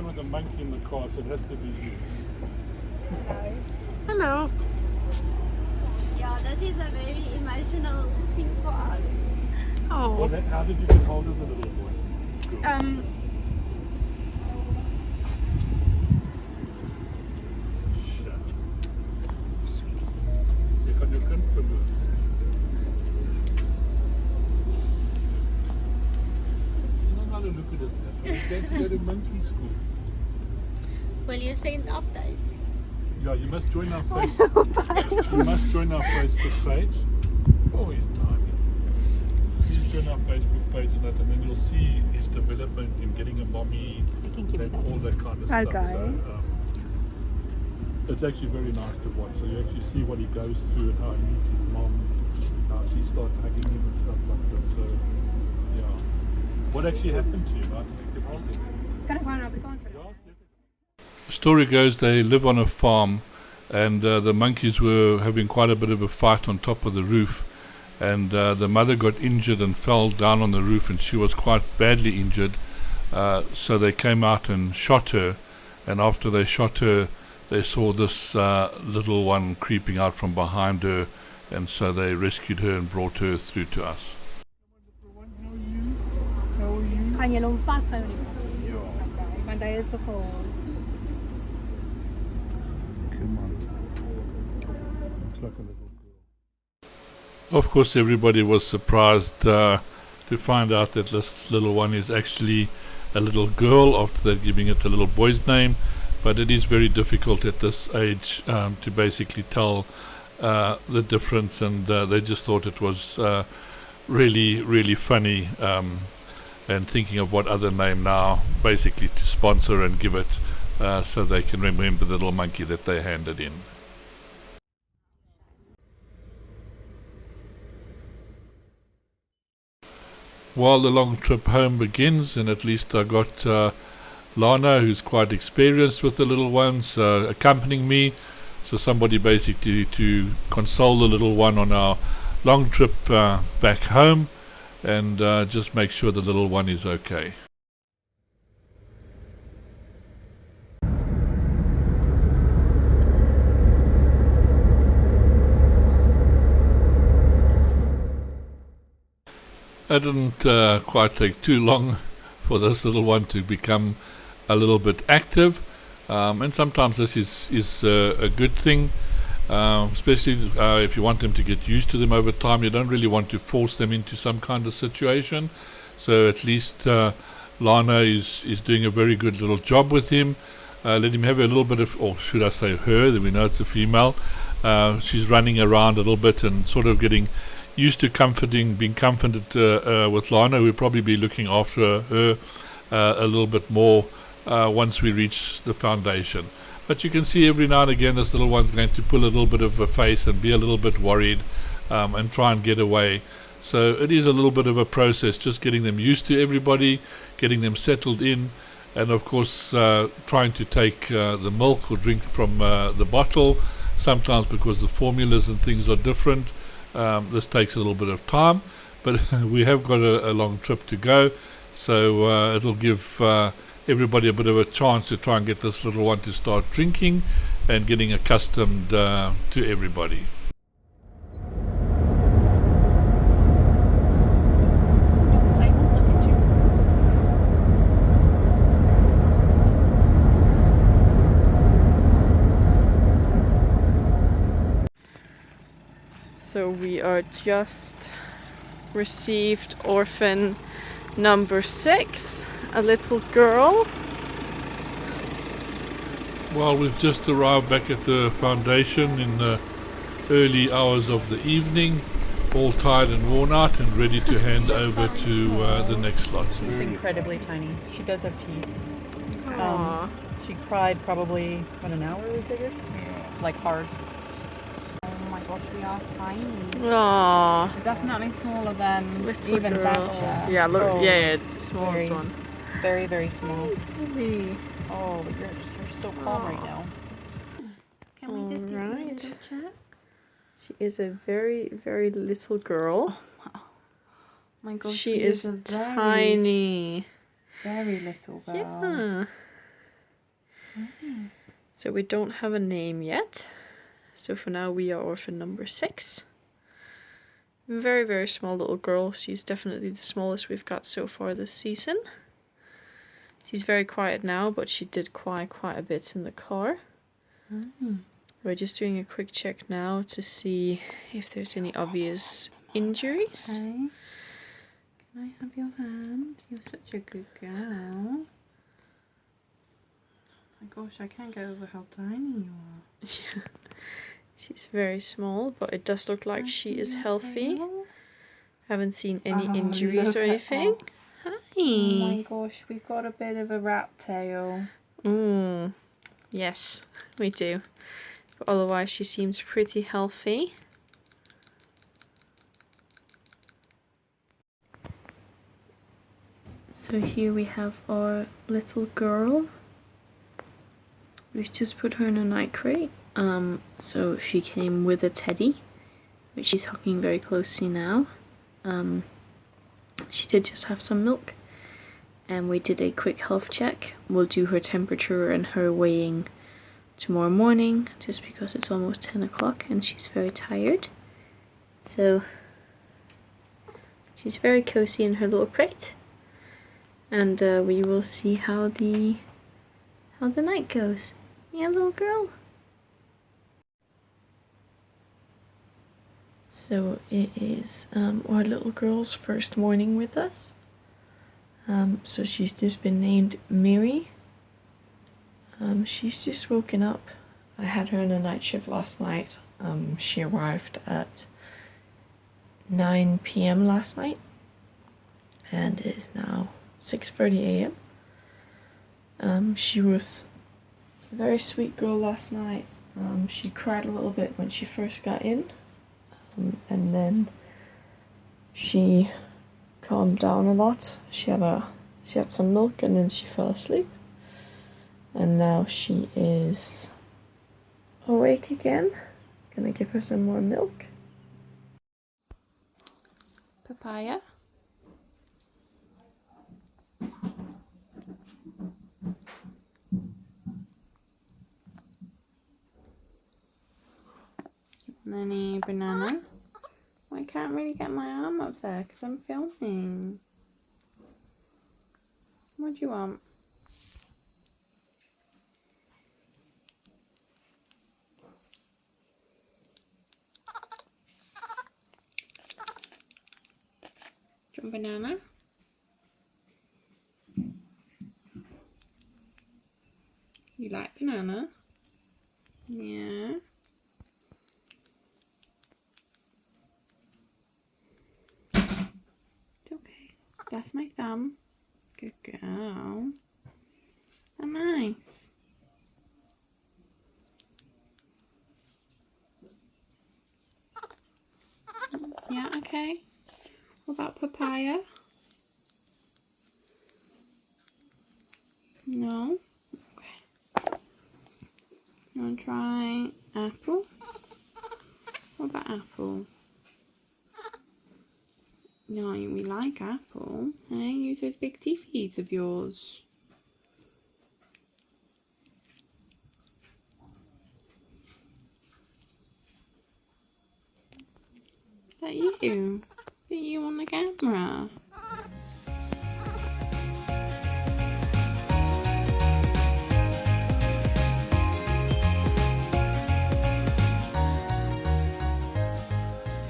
one with a monkey in the car, so it has to be you. Hello. Yeah, this is a very emotional thing for us. Oh. Well, how did you get hold of the little boy? Cool. Je kan je kind verloor. Not a look at it. That's go to monkey school. Will you send updates? Yeah, you must join our Facebook. You must join our Facebook page. Oh, he's tiny. Please join our Facebook page and then you'll see his development in getting a mommy and all that kind of stuff. Okay. So, it's actually very nice to watch. So you actually see what he goes through and how he meets his mom, how she starts hugging him and stuff like this. So, yeah. What actually happened to you? Like, you could hold him. The story goes they live on a farm and the monkeys were having quite a bit of a fight on top of the roof, and the mother got injured and fell down on the roof, and she was quite badly injured, so they came out and shot her, and after they shot her they saw this little one creeping out from behind her, and so they rescued her and brought her through to us. How are you? Kan je hem vasthouden? Ja. Okay, want hij is toch gewoon... Come on. Looks like a little girl. Of course, everybody was surprised to find out that this little one is actually a little girl after they're giving it a little boy's name. But it is very difficult at this age to basically tell the difference, and they just thought it was really, really funny, and thinking of what other name now basically to sponsor and give it so they can remember the little monkey that they handed in. While the long trip home begins, and at least I got Lana, who's quite experienced with the little ones, accompanying me, so somebody basically to console the little one on our long trip back home, and just make sure the little one is okay. It didn't quite take too long for this little one to become a little bit active, and sometimes this is a good thing, especially if you want them to get used to them over time. You don't really want to force them into some kind of situation, so at least Lana is doing a very good little job with him. Let him have a little bit of, or should I say her, that we know it's a female. She's running around a little bit and sort of getting used to being comforted with Lana. We'll probably be looking after her a little bit more once we reach the foundation. But you can see every now and again this little one's going to pull a little bit of a face and be a little bit worried and try and get away. So it is a little bit of a process, just getting them used to everybody, getting them settled in, and of course trying to take the milk or drink from the bottle. Sometimes because the formulas and things are different, this takes a little bit of time, but we have got a long trip to go, so it'll give everybody a bit of a chance to try and get this little one to start drinking and getting accustomed to everybody. So we are just received orphan number 6, a little girl. Well, we've just arrived back at the foundation in the early hours of the evening, all tired and worn out and ready to hand over to the next lot. She's incredibly tiny. She does have teeth. Aww. She cried probably, what, an hour we figured? Like hard. Oh my gosh, we are tiny. Aww. Definitely smaller than Little even girl. Dasha. Yeah, look, Oh, yeah, it's the smallest very, one. Very, very small. Really? Oh, but you're so calm right now. Can we just give Alright. me a little check? She is a very, very little girl. Oh my gosh, She is a very, tiny. very little girl. Yeah. So we don't have a name yet. So for now we are orphan number 6. Very, very small little girl. She's definitely the smallest we've got so far this season. She's very quiet now, but she did cry quite a bit in the car. We're just doing a quick check now to see if there's any obvious injuries. Okay. Can I have your hand? You're such a good girl. Oh my gosh, I can't get over how tiny you are. Yeah. She's very small, but it does look like she is healthy. Tail. Haven't seen any injuries look or at anything. Oh Hi. my gosh, we've got a bit of a rat tail. Yes, we do. But otherwise, she seems pretty healthy. So here we have our little girl. We've just put her in a night crate. So she came with a teddy, which she's hugging very closely now. She did just have some milk, and we did a quick health check. We'll do her temperature and her weighing tomorrow morning, just because it's almost 10 o'clock and she's very tired. So she's very cozy in her little crate, and we will see how the night goes. Yeah, little girl. So it is our little girl's first morning with us. So she's just been named Miri. She's just woken up. I had her on a night shift last night. She arrived at 9 p.m. last night, and it is now 6:30 a.m. She was a very sweet girl last night. She cried a little bit when she first got in. And then she calmed down a lot. She had some milk, and then she fell asleep. And now she is awake again. Gonna give her some more milk. Papaya. Any banana? I can't really get my arm up there because I'm filming. What do you want? Do you want banana? You like banana? Yeah. That's my thumb. Good girl. Oh, nice. Yeah, okay. What about papaya? No? Okay. You want to try apple? What about apple? No, we like apple. Hey, use those big teethies of yours. Is that you? Is that you on the camera?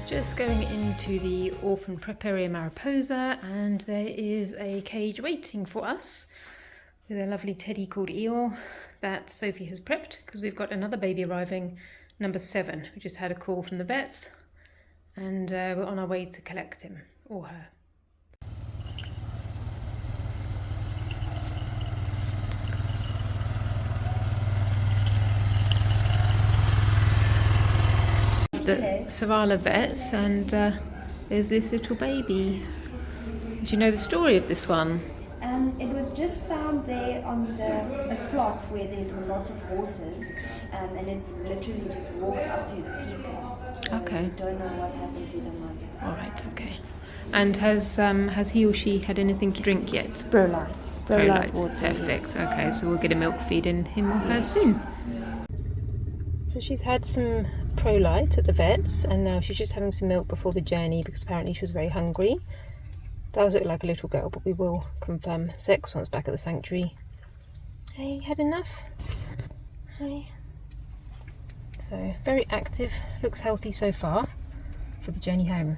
Just going into the orphan prep area Mariposa, and there is a cage waiting for us with a lovely teddy called Eeyore that Sophie has prepped, because we've got another baby arriving, number 7. We just had a call from the vets, and we're on our way to collect him or her. The Savala vets, and there's this little baby. Do you know the story of this one? It was just found there on the plot where there's lots of horses, and it literally just walked up to the people. So Okay. we don't know what happened to the mother. All right, okay. And has he or she had anything to drink yet? Prolite. Prolite water. Perfect. Yes. Okay, so we'll get a milk feed in him or her soon. So she's had some Prolite at the vet's, and now she's just having some milk before the journey because apparently she was very hungry. Does look like a little girl, but we will confirm sex once back at the sanctuary. Hey, had enough? Hey. So very active, looks healthy so far for the journey home.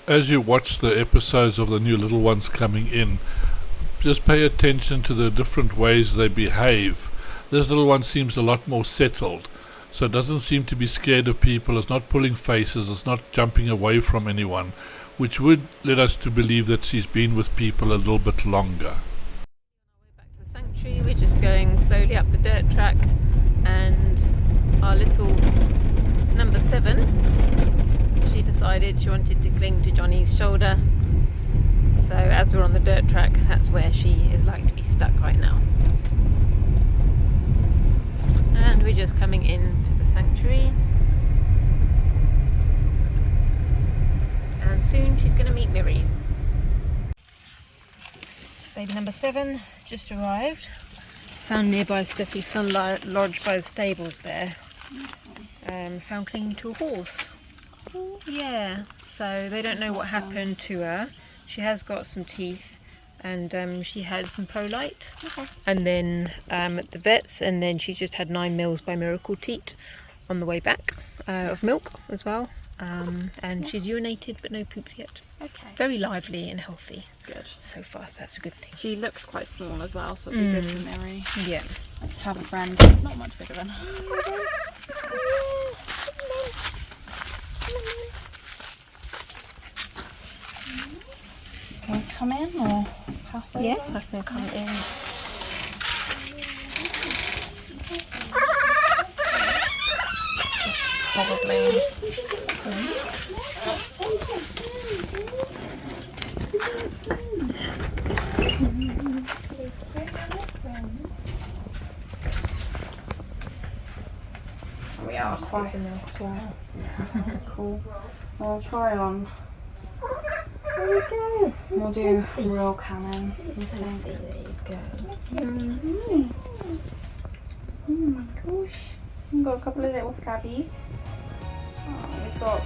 As you watch the episodes of the new little ones coming in, just pay attention to the different ways they behave. This little one seems a lot more settled, so it doesn't seem to be scared of people, it's not pulling faces, it's not jumping away from anyone, which would lead us to believe that she's been with people a little bit longer. Back to the sanctuary, we're just going slowly up the dirt track, and our little number 7, she decided she wanted to cling to Johnny's shoulder. So as we're on the dirt track, that's where she is like to be stuck right now. And we're just coming into the sanctuary. And soon she's going to meet Miri. Baby number 7 just arrived. Found nearby Steffi's son lodged by the stables there. Found clinging to a horse. Yeah, so they don't know what happened to her. She has got some teeth, and she had some Prolite, and then at the vet's, and then she's just had 9 mils by Miracle Teat on the way back of milk as well, and she's urinated but no poops yet. Okay. Very lively and healthy. Good. So far, so that's a good thing. She looks quite small as well, so it'd be good for Miri. Yeah. Let's have a friend that's not much bigger than her. Can we come in or pass over? Yeah, I can come in. Probably. We are quite as well. Cool. I'll try on. There we go. We'll do real canon. Sophie, there you go. Oh my gosh. We've got a couple of little scabbies. Oh, we've got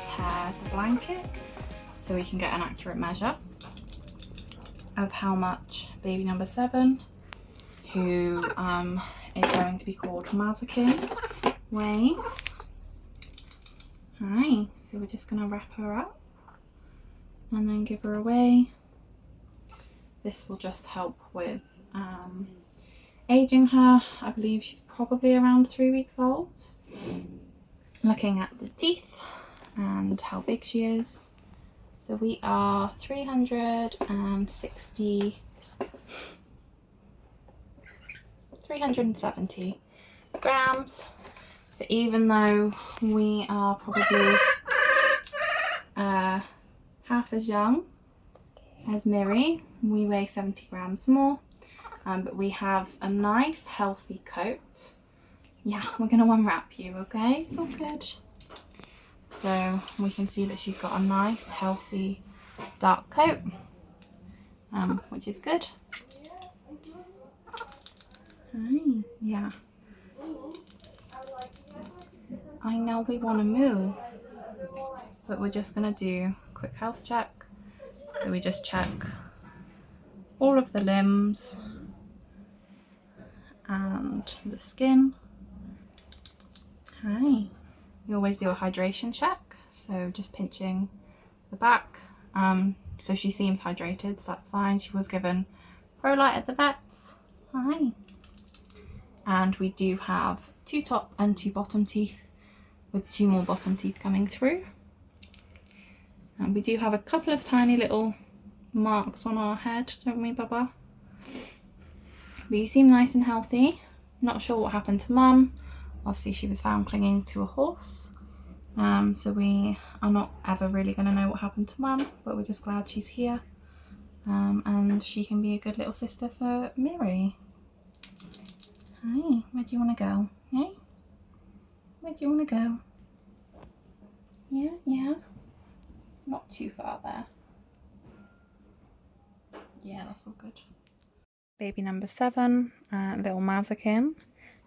tear the blanket so we can get an accurate measure of how much baby number 7, who is going to be called Mazikeen, weighs. Alright, so we're just going to wrap her up and then give her away. This will just help with aging her. I believe she's probably around 3 weeks old. Looking at the teeth and how big she is. So we are 370 grams. So even though we are probably half as young as Miri, we weigh 70 grams more. But we have a nice healthy coat. Yeah, we're going to unwrap you, okay? It's all good. So we can see that she's got a nice healthy dark coat, which is good. Yeah, I know we want to move, but we're just going to do a quick health check. So we just check all of the limbs and the skin. Hi. We always do a hydration check, so just pinching the back. So she seems hydrated, so that's fine. She was given Prolite at the vet's. Hi. and we do have 2 top and 2 bottom teeth, with 2 more bottom teeth coming through. And we do have a couple of tiny little marks on our head, don't we, Bubba? But you seem nice and healthy. Not sure what happened to Mum. Obviously she was found clinging to a horse. So we are not ever really going to know what happened to Mum, but we're just glad she's here. And she can be a good little sister for Miri. Hi, where do you want to go? Hey? Where do you want to go? Yeah. Not too far there. Yeah, that's all good. Baby number 7, little Mazikeen,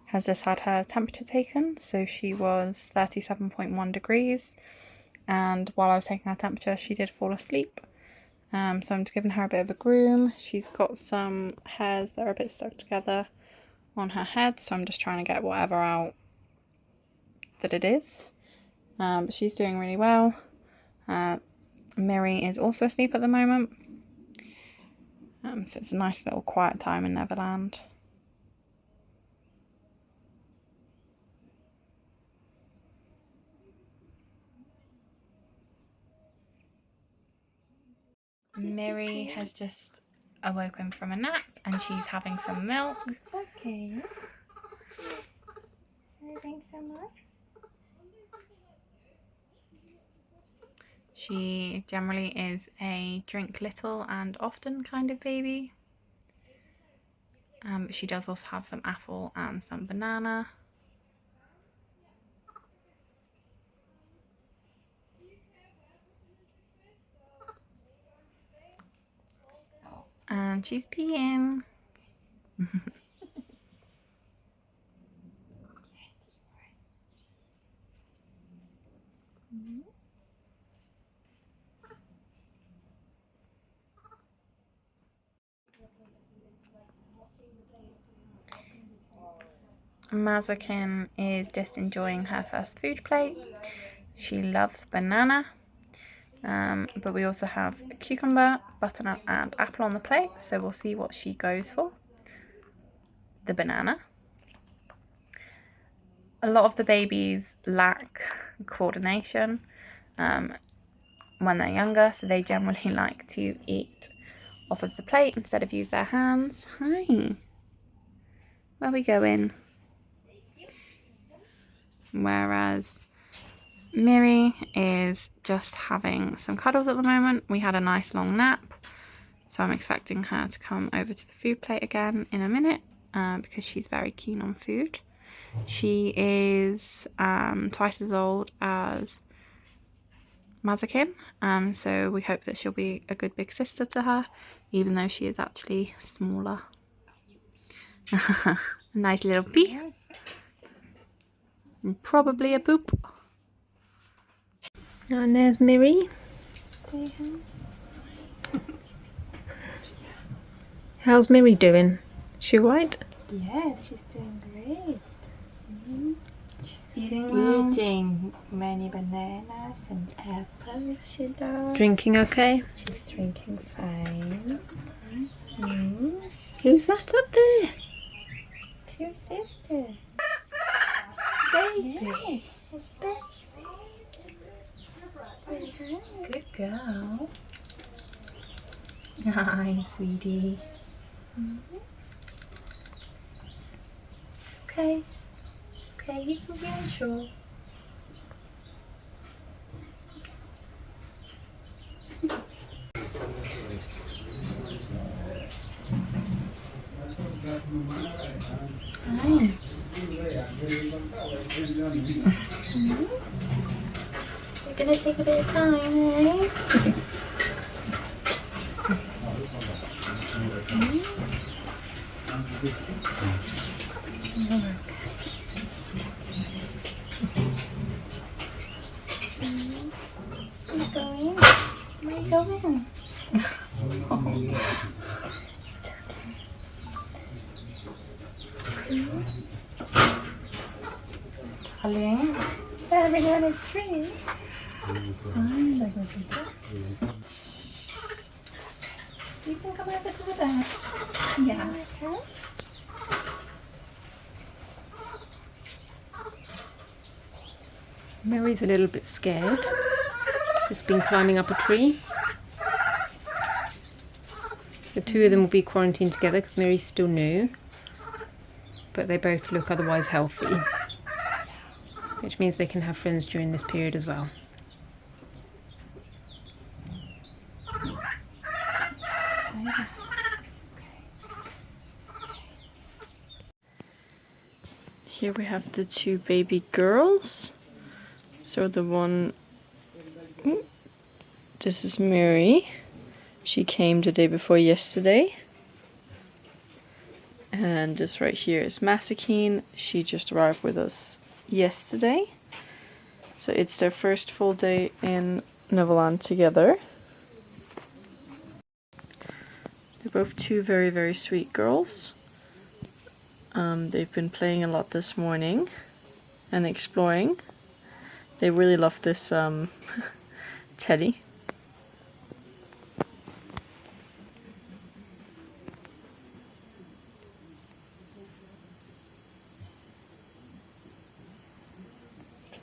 has just had her temperature taken. So she was 37.1 degrees. And while I was taking her temperature, she did fall asleep. So I'm just giving her a bit of a groom. She's got some hairs that are a bit stuck together on her head. So I'm just trying to get whatever out that it is. But she's doing really well. Miri is also asleep at the moment. So it's a nice little quiet time in Neverland. Miri has just awoken from a nap and she's having some milk. It's okay. Having some more? She generally is a drink little and often kind of baby. But she does also have some apple and some banana. And she's peeing. Mazikeen is just enjoying her first food plate. She loves banana. But we also have a cucumber, butternut and apple on the plate, so we'll see what she goes for. The banana. A lot of the babies lack coordination when they're younger, so they generally like to eat off of the plate instead of use their hands. Hi. Where are we going? Whereas Miri is just having some cuddles at the moment. We had a nice long nap, so I'm expecting her to come over to the food plate again in a minute because she's very keen on food. She is twice as old as Mazikeen, so we hope that she'll be a good big sister to her, even though she is actually smaller. Nice little pee. And probably a poop. And there's Miri. How's Miri doing? She alright? Yes, she's doing great. She's eating well. Eating many bananas and apples, she does. Drinking okay? She's drinking fine. Who's that up there? It's your sister. Baby. Yes, it's baby. Good girl. Hi, sweetie. Okay. Okay, you can be unsure. Hi. You're gonna take a bit of time, eh? Where are you going? Darling, having on a tree. You can come over to the bed. Yeah. Mary's a little bit scared. Just been climbing up a tree. The two of them will be quarantined together because Mary's still new. But they both look otherwise healthy. Which means they can have friends during this period as well. Here we have the two baby girls. So the one, this is Miri. She came the day before yesterday. And this right here is Mazikeen. She just arrived with us yesterday. So it's their first full day in Neverland together. They're both two very, very sweet girls. They've been playing a lot this morning and exploring. They really love this teddy.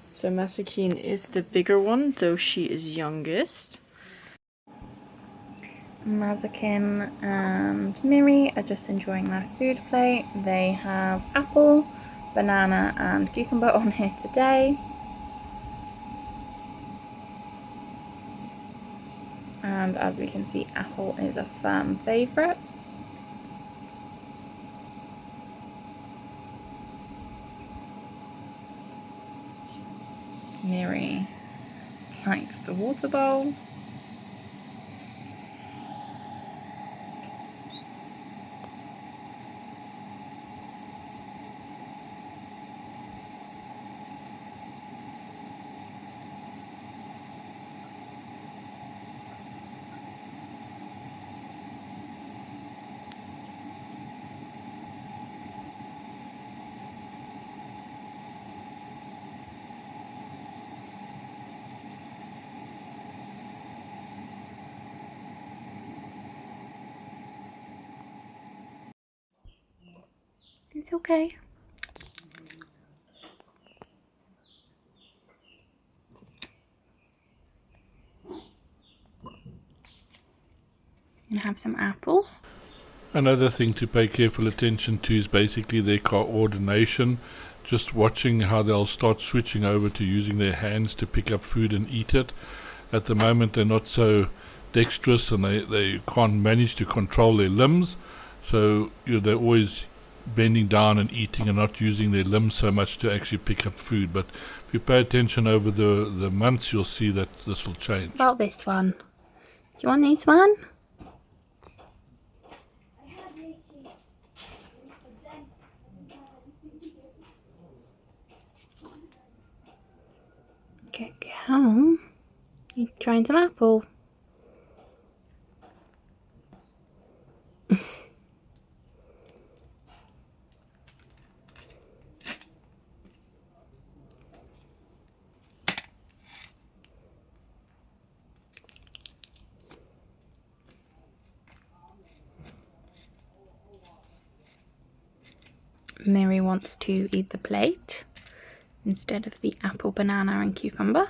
So Mazikeen is the bigger one, though she is youngest. Mazikeen and Miri are just enjoying their food plate. They have apple, banana and cucumber on here today. And as we can see, apple is a firm favourite. Miri likes the water bowl. It's okay. And have some apple. Another thing to pay careful attention to is basically their coordination. Just watching how they'll start switching over to using their hands to pick up food and eat it. At the moment they're not so dexterous and they can't manage to control their limbs. So they're always bending down and eating and not using their limbs so much to actually pick up food. But if you pay attention over the months, you'll see that this will change. About this one. Do you want this one? Get home. You trying some apple? Miri wants to eat the plate instead of the apple, banana and cucumber.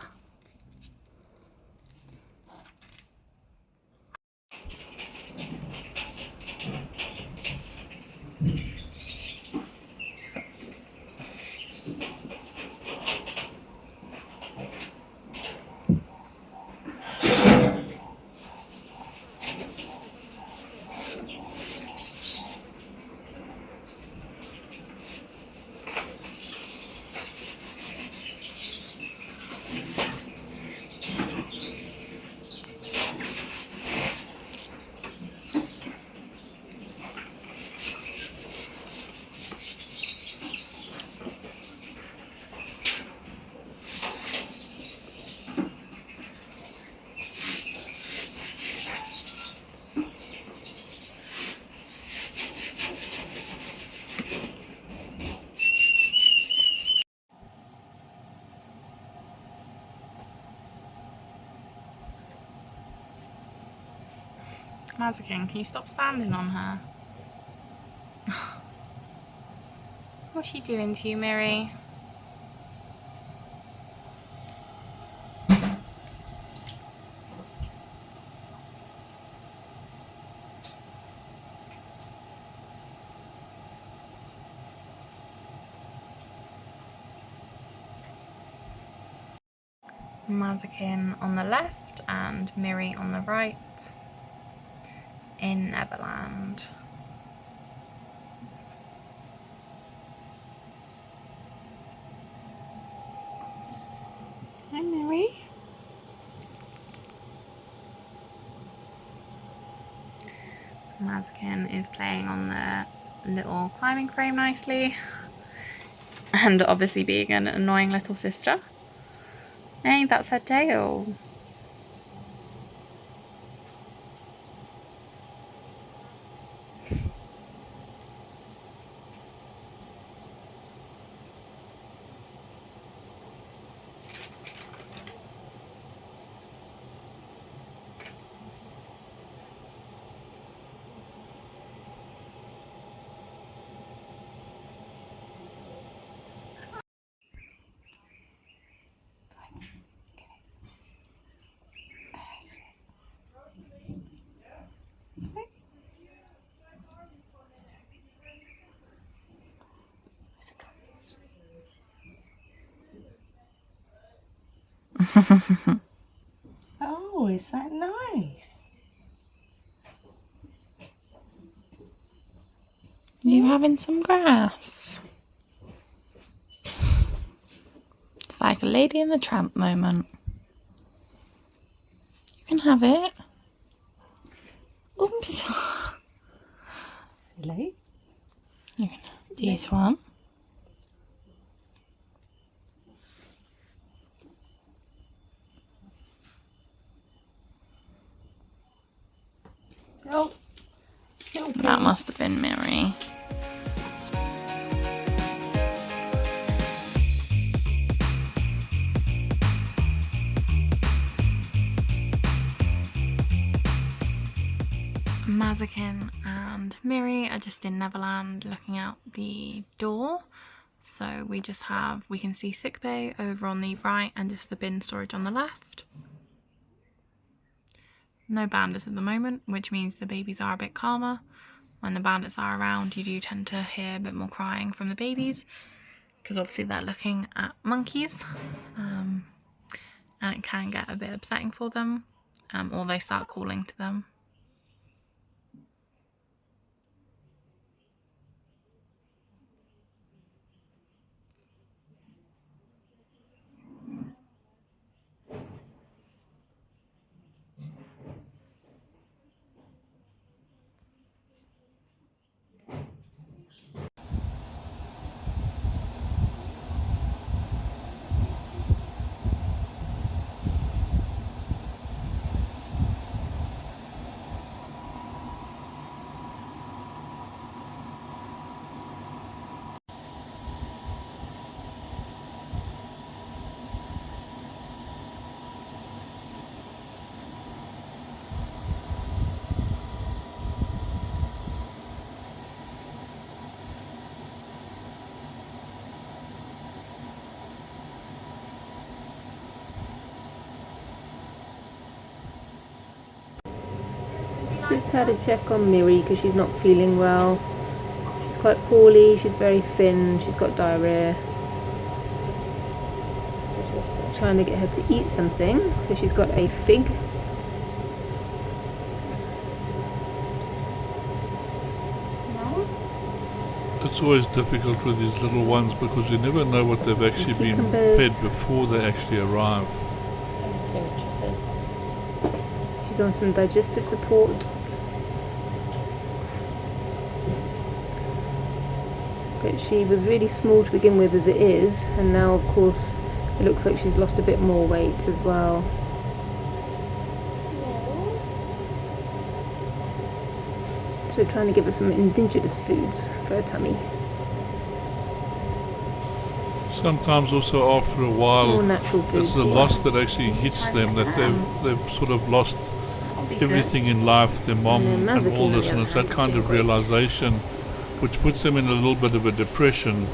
Mazikeen, can you stop standing on her? What's she doing to you, Miri? Mazikeen on the left and Miri on the right in Neverland. Hi Miri. Mazikeen is playing on the little climbing frame nicely and obviously being an annoying little sister. Hey, that's her tail. Oh, is that nice? You having some grass? It's like a Lady and the Tramp moment. You can have it. Oops. Silly. You can have this one. Oh. That must have been Miri. Mazikeen and Miri are just in Neverland looking out the door. So we can see sickbay over on the right and just the bin storage on the left. No bandits at the moment, which means the babies are a bit calmer. When the bandits are around, you do tend to hear a bit more crying from the babies, because obviously they're looking at monkeys, and it can get a bit upsetting for them, or they start calling to them. Just had a check on Miri because she's not feeling well. She's quite poorly, she's very thin, she's got diarrhea. Just trying to get her to eat something, so she's got a fig. It's always difficult with these little ones because you never know what they've actually been fed before they actually arrive. That's so interesting. She's on some digestive support. But she was really small to begin with as it is, and now of course it looks like she's lost a bit more weight as well. So we're trying to give her some indigenous foods for her tummy. Sometimes also after a while, More natural foods. it's the loss that actually hits them, that they've sort of lost everything in life, their mom and all this, and it's that kind of realization which puts them in a little bit of a depression,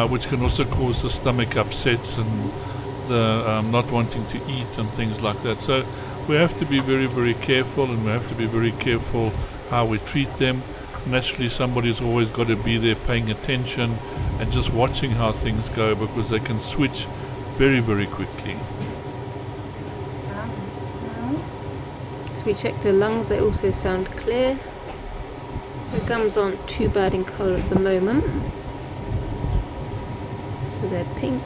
which can also cause the stomach upsets and the not wanting to eat and things like that. So we have to be very, very careful, and we have to be very careful how we treat them. Naturally, somebody's always got to be there paying attention and just watching how things go, because they can switch very, very quickly. So we checked her lungs, they also sound clear. The gums aren't too bad in colour at the moment. So they're pink.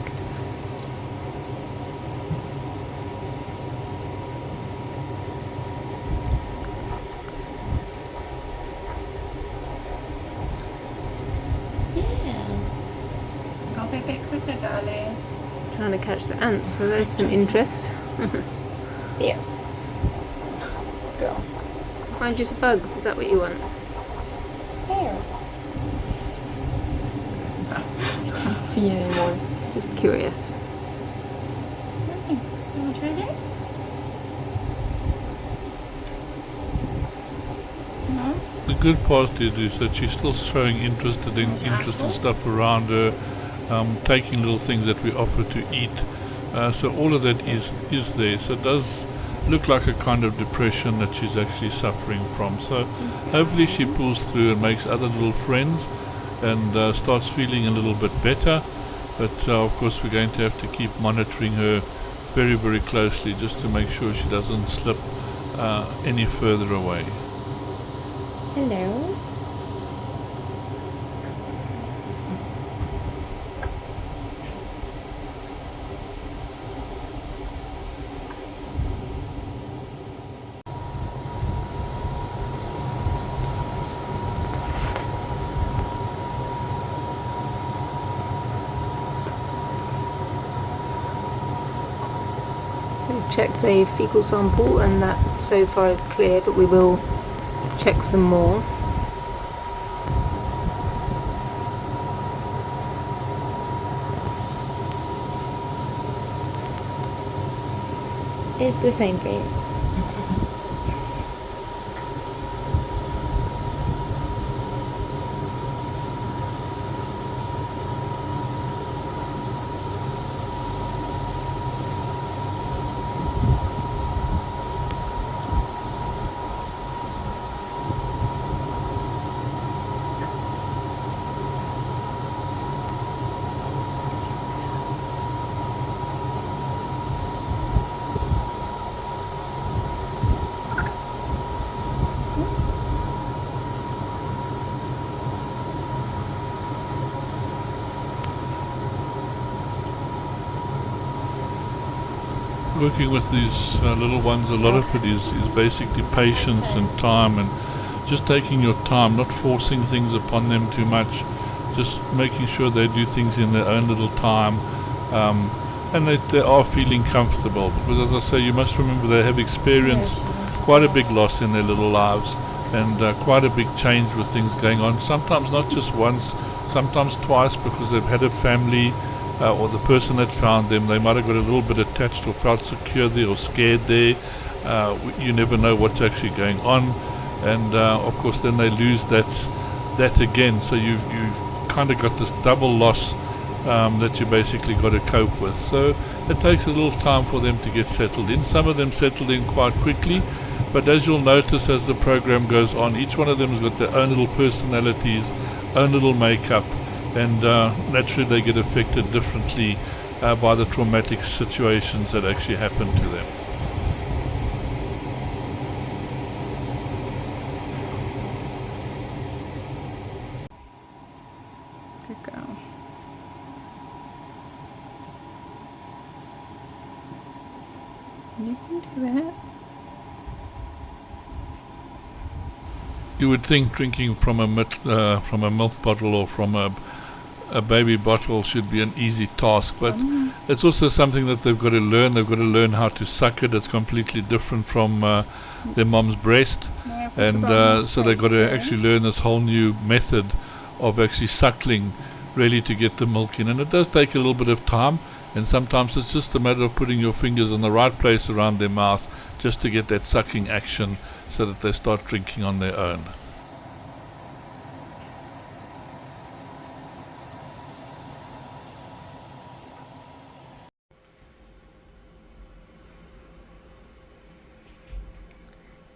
I'll be a bit quicker, darling. Trying to catch the ants, so there's some interest. There. Go. Find you some bugs, is that what you want? There. I don't see anymore. Just curious. You want to try this? No? The good part is that she's still showing interest in stuff around her, taking little things that we offer to eat. So all of that is there. So it does look like a kind of depression that she's actually suffering from. So hopefully she pulls through and makes other little friends and starts feeling a little bit better. But of course we're going to have to keep monitoring her very, very closely just to make sure she doesn't slip any further away. Hello. We've checked a fecal sample and that so far is clear, but we will check some more. It's the same thing. Working with these little ones, a lot of it is basically patience and time, and just taking your time, not forcing things upon them too much, just making sure they do things in their own little time, and that they are feeling comfortable. Because as I say, you must remember they have experienced quite a big loss in their little lives, and quite a big change with things going on, sometimes not just once, sometimes twice, because they've had a family or the person that found them, they might have got a little bit attached or felt secure there or scared there. You never know what's actually going on, and of course then they lose that again. So you've kind of got this double loss that you basically got to cope with. So it takes a little time for them to get settled in. Some of them settled in quite quickly, but as you'll notice as the program goes on, each one of them has got their own little personalities, own little makeup, and naturally they get affected differently by the traumatic situations that actually happen to them. Good girl. You can do it. You would think drinking from a milk bottle or from a baby bottle should be an easy task, but it's also something that they've got to learn. They've got to learn how to suck it. It's completely different from their mom's breast, and so they've got to actually learn this whole new method of actually suckling, really, to get the milk in. And it does take a little bit of time, and sometimes it's just a matter of putting your fingers in the right place around their mouth just to get that sucking action so that they start drinking on their own.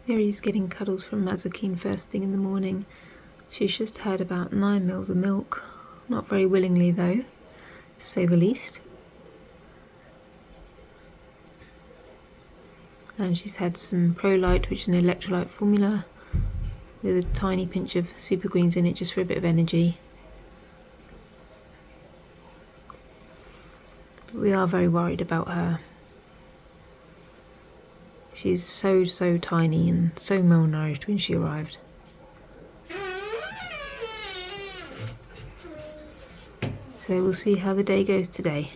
Miri's getting cuddles from Mazikeen first thing in the morning. She's just had about 9 mils of milk, not very willingly though, to say the least. And she's had some Prolite, which is an electrolyte formula with a tiny pinch of super greens in it just for a bit of energy. But we are very worried about her. She's so tiny and so malnourished when she arrived. So we'll see how the day goes today.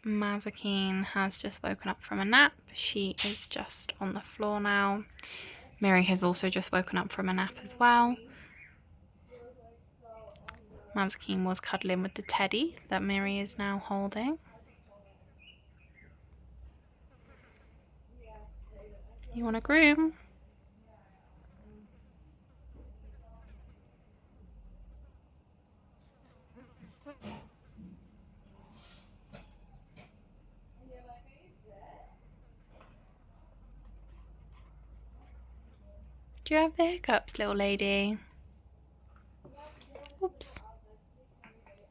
Mazikeen has just woken up from a nap. She is just on the floor now. Miri has also just woken up from a nap as well. Mazikeen was cuddling with the teddy that Miri is now holding. You want a groom? Do you have the hiccups, little lady? Oops.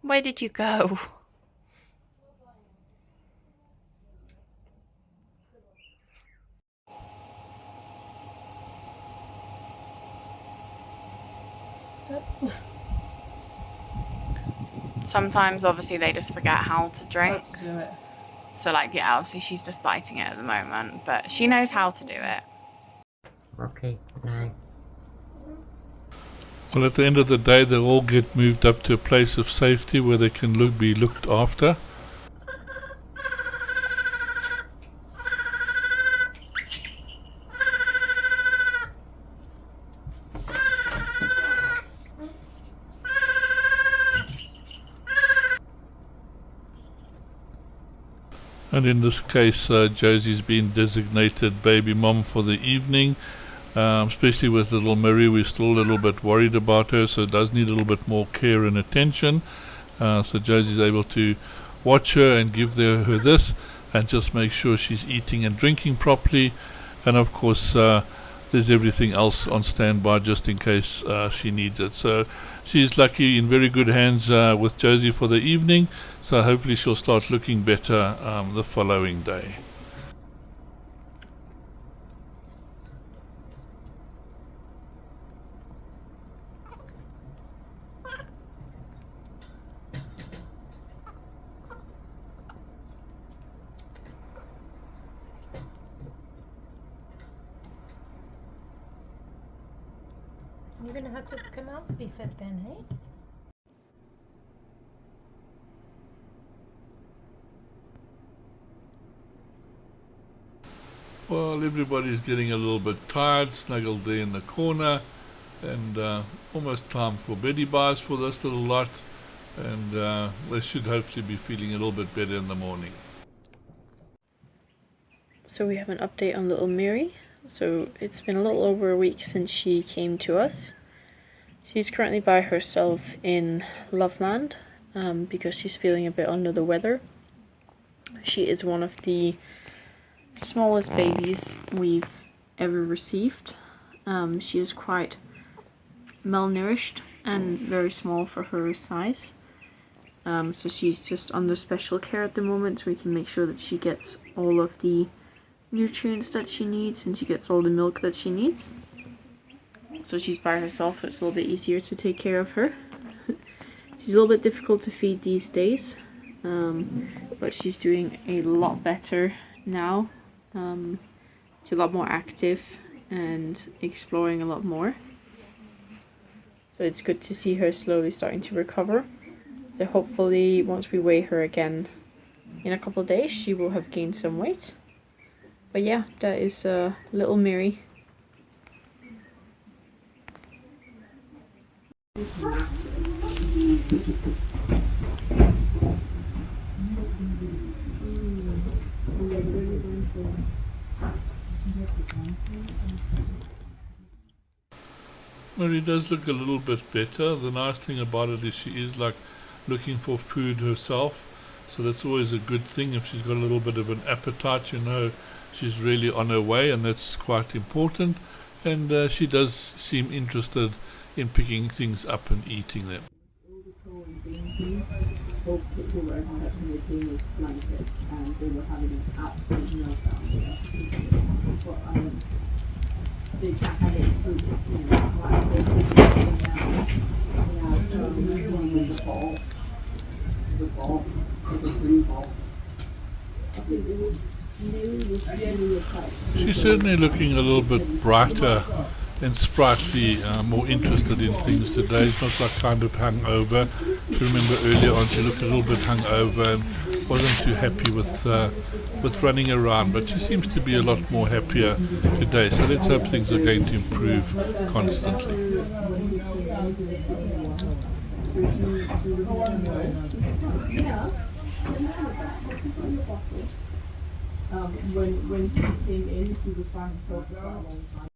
Where did you go? Sometimes, obviously, they just forget how to drink. How to do it. So, like, yeah, obviously she's just biting it at the moment, but she knows how to do it. Okay, nice. Well, at the end of the day, they'll all get moved up to a place of safety where they can be looked after. And in this case, Josie's been designated baby mom for the evening. Especially with little Miri, we're still a little bit worried about her, so it does need a little bit more care and attention. So Josie's able to watch her and give her this, and just make sure she's eating and drinking properly. And of course, there's everything else on standby just in case she needs it. So she's lucky, in very good hands with Josie for the evening. So hopefully she'll start looking better the following day. You're going to have to come out to be fed then, hey? Well, everybody's getting a little bit tired, snuggled there in the corner, and almost time for beddy buys for this little lot, and they should hopefully be feeling a little bit better in the morning. So we have an update on little Miri. So it's been a little over a week since she came to us. She's currently by herself in Loveland because she's feeling a bit under the weather. She is one of the smallest babies we've ever received. She is quite malnourished and very small for her size. So she's just under special care at the moment, so we can make sure that she gets all of the nutrients that she needs and she gets all the milk that she needs. So she's by herself, so it's a little bit easier to take care of her. She's a little bit difficult to feed these days, but she's doing a lot better now. She's a lot more active and exploring a lot more. So it's good to see her slowly starting to recover. So hopefully once we weigh her again in a couple of days, she will have gained some weight. But yeah, that is little Miri. Miri does look a little bit better. The nice thing about it is she is like looking for food herself, so that's always a good thing. If she's got a little bit of an appetite, you know she's really on her way, and that's quite important. And she does seem interested in picking things up and eating them. both people were touching their teenage blankets and they were having an absolute meltdown there. But they can't have it through, like they're sitting down. One was a ball. The ball. It was a green ball. I think it was Miri was really excited. She's certainly looking a little bit brighter and sprightly, more interested in things today. It's not like kind of hung over. If you remember earlier on, she looked a little bit hung over and wasn't too happy with running around, but she seems to be a lot more happier today. So let's hope things are going to improve constantly. When she came in, she was trying to talk about a long time.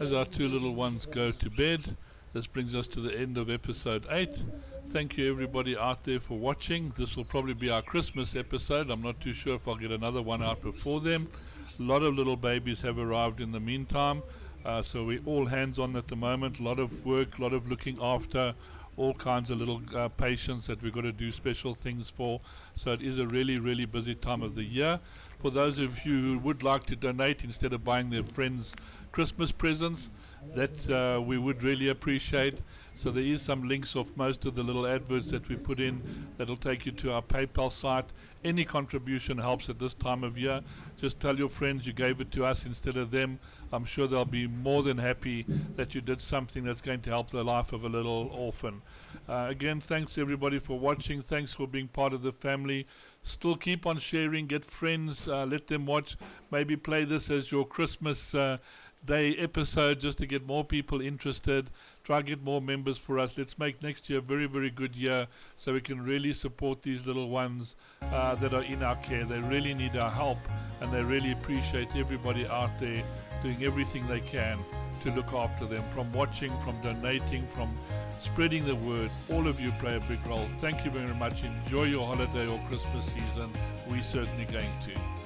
As our two little ones go to bed, this brings us to the end of episode 8. Thank you everybody out there for watching. This will probably be our Christmas episode. I'm not too sure if I'll get another one out before then. A lot of little babies have arrived in the meantime, so we're all hands on at the moment. A lot of work, a lot of looking after, all kinds of little patients that we've got to do special things for. So it is a really, really busy time of the year. For those of you who would like to donate instead of buying their friends Christmas presents, that we would really appreciate. So there is some links of most of the little adverts that we put in that'll take you to our PayPal site. Any contribution helps at this time of year. Just tell your friends you gave it to us instead of them. I'm sure they'll be more than happy that you did something that's going to help the life of a little orphan. Again, thanks everybody for watching. Thanks for being part of the family. Still keep on sharing, get friends, let them watch. Maybe play this as your Christmas Day episode just to get more people interested. Try and get more members for us. Let's make next year a very, very good year so we can really support these little ones that are in our care. They really need our help, and they really appreciate everybody out there doing everything they can to look after them, from watching, from donating, from spreading the word. All of you play a big role. Thank you very much. Enjoy your holiday or Christmas season. We're certainly going to.